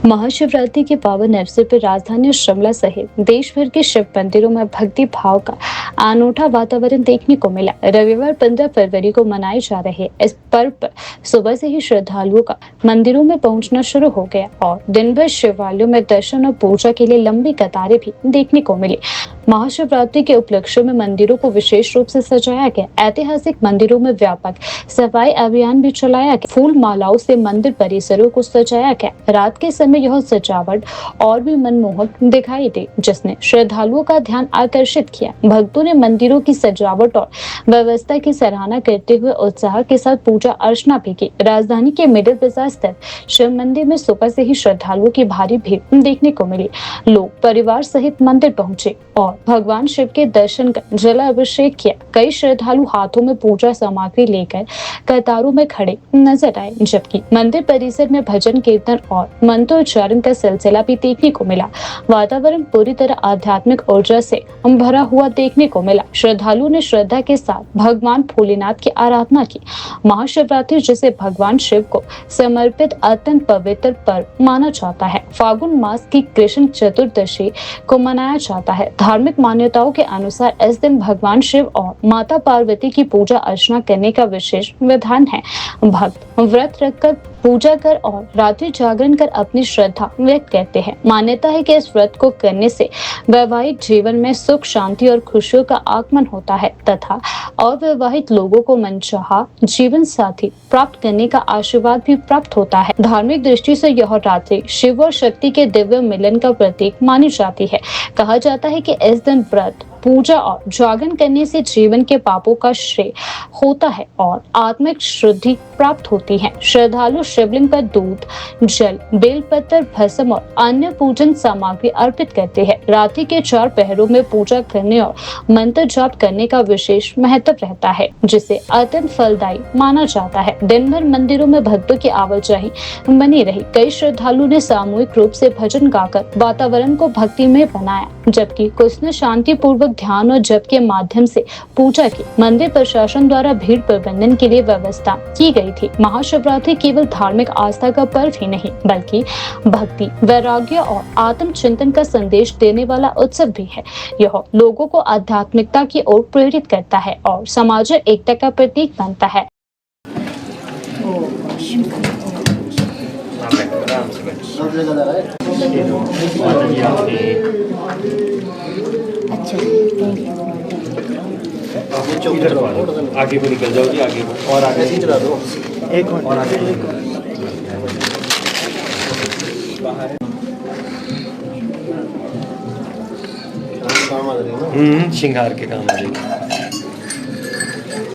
महाशिवरात्रि के पावन अवसर पर राजधानी शिमला सहित देश भर के शिव मंदिरों में भक्ति भाव का अनूठा वातावरण देखने को मिला। रविवार 15 फरवरी को मनाए जा रहे इस पर्व पर सुबह से ही श्रद्धालुओं का मंदिरों में पहुंचना शुरू हो गया और दिन भर शिवालयों में दर्शन और पूजा के लिए लंबी कतारें भी देखने को मिली। महाशिवरात्रि के उपलक्ष्य में मंदिरों को विशेष रूप से सजाया गया। ऐतिहासिक मंदिरों में व्यापक सफाई अभियान भी चलाया गया। फूल मालाओं से मंदिर परिसरों को सजाया गया। रात के समय यह सजावट और भी मनमोहक दिखाई दी, जिसने श्रद्धालुओं का ध्यान आकर्षित किया। भक्तों ने मंदिरों की सजावट और व्यवस्था की सराहना करते हुए उत्साह के साथ पूजा अर्चना भी की। राजधानी के मिडिल बाजार स्थित शिव मंदिर में सुबह से ही श्रद्धालुओं की भारी भीड़ देखने को मिली। लोग परिवार सहित मंदिर पहुंचे और भगवान शिव के दर्शन कर जलाभिषेक किया। कई श्रद्धालु हाथों में पूजा सामग्री लेकर कतारों में खड़े नजर आए, जबकि मंदिर परिसर में भजन कीर्तन और मंत्रोच्चारण का सिलसिला भी देखने को मिला। वातावरण पूरी तरह आध्यात्मिक ऊर्जा से भरा हुआ देखने को मिला। श्रद्धालुओं ने श्रद्धा के साथ भगवान भोलेनाथ की आराधना की। महाशिवरात्रि, जिसे भगवान शिव को समर्पित अत्यंत पवित्र पर्व माना जाता है, फागुन मास की कृष्ण चतुर्दशी को मनाया जाता है। धार्मिक मान्यताओं के अनुसार इस दिन भगवान शिव और माता पार्वती की पूजा अर्चना करने का विशेष विधान है। भक्त व्रत रखकर पूजा कर और रात्रि जागरण कर अपनी श्रद्धा व्यक्त करते हैं। मान्यता है कि इस व्रत को करने से वैवाहिक जीवन में सुख, शांति और खुशियों का आगमन होता है तथा अविवाहित लोगों को मनचाहा जीवन साथी प्राप्त करने का आशीर्वाद भी प्राप्त होता है। धार्मिक दृष्टि से यह रात्रि शिव और शक्ति के दिव्य मिलन का प्रतीक मानी जाती है। कहा जाता है कि इस दिन व्रत, पूजा और जागरण करने से जीवन के पापों का क्षय होता है और आत्मिक शुद्धि प्राप्त होती है। श्रद्धालु शिवलिंग पर दूध, जल, बेलपत्र, भस्म और अन्य पूजन सामग्री अर्पित करते हैं। रात्रि के 4 पहरों में पूजा करने और मंत्र जाप करने का विशेष महत्व रहता है, जिसे अत्यंत फलदायी माना जाता है। दिन भर मंदिरों में भक्तों की आवाजाही बनी रही। कई श्रद्धालु ने सामूहिक रूप से भजन गाकर वातावरण को भक्तिमय बनाया, जबकि कुछ ने शांति पूर्वक ध्यान और जप के माध्यम से पूजा की। मंदिर प्रशासन द्वारा भीड़ प्रबंधन के लिए व्यवस्था की गई थी। महाशिवरात्रि केवल धार्मिक आस्था का पर्व ही नहीं, बल्कि भक्ति, वैराग्य और आत्म चिंतन का संदेश देने वाला उत्सव भी है। यह लोगों को आध्यात्मिकता की ओर प्रेरित करता है और सामाजिक एकता का प्रतीक बनता है। अच्छा, आगे भी निकल जाओ जी, आगे और आगे ही चला दो। एक मिनट और आगे श्रृंगार के काम आ रही है।